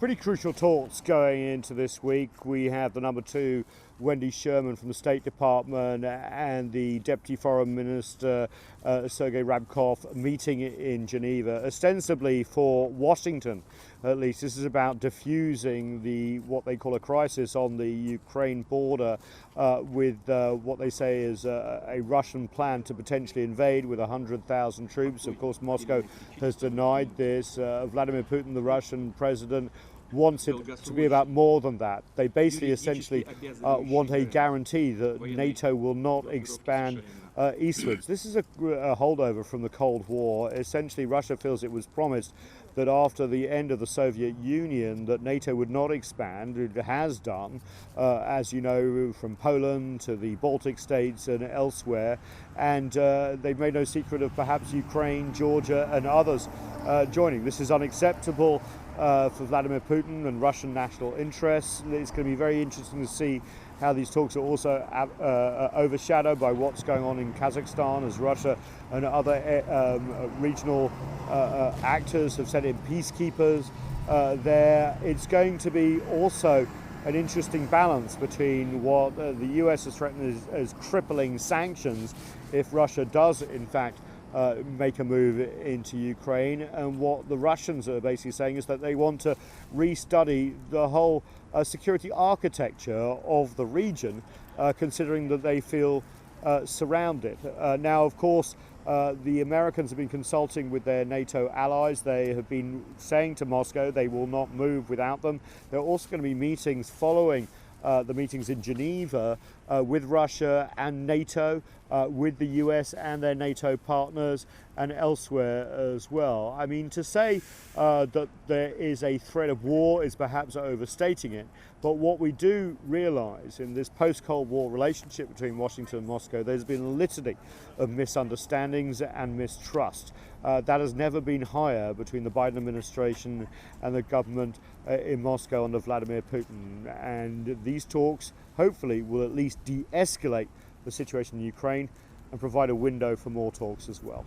Pretty crucial talks going into this week. We have the number two, Wendy Sherman from the State Department, and the Deputy Foreign Minister, Sergei Rabkov, meeting in Geneva, ostensibly for Washington. At least this is about diffusing what they call a crisis on the Ukraine border with what they say is a Russian plan to potentially invade with 100,000 troops. Of course, Moscow has denied this. Vladimir Putin, the Russian president, wants it to be about more than that. They basically essentially want a guarantee that NATO will not expand eastwards. This is a holdover from the Cold War. Essentially, Russia feels it was promised that after the end of the Soviet Union that NATO would not expand. It has done, as you know, from Poland to the Baltic states and elsewhere, and they've made no secret of perhaps Ukraine, Georgia and others joining. This is unacceptable for Vladimir Putin and Russian national interests. It's going to be very interesting to see how these talks are also overshadowed by what's going on in Kazakhstan, as Russia and other regional actors have sent in peacekeepers there. It's going to be also an interesting balance between what the US has threatened as crippling sanctions if Russia does in fact make a move into Ukraine, and what the Russians are basically saying is that they want to restudy the whole security architecture of the region, considering that they feel surrounded. Now, of course, the Americans have been consulting with their NATO allies. They have been saying to Moscow they will not move without them. There are also going to be meetings following the meetings in Geneva with Russia and NATO, with the US and their NATO partners, and elsewhere as well. I mean, to say that there is a threat of war is perhaps overstating it, but what we do realize in this post-Cold War relationship between Washington and Moscow, there's been a litany of misunderstandings and mistrust. That has never been higher between the Biden administration and the government in Moscow under Vladimir Putin. And these talks hopefully will at least de-escalate the situation in Ukraine and provide a window for more talks as well.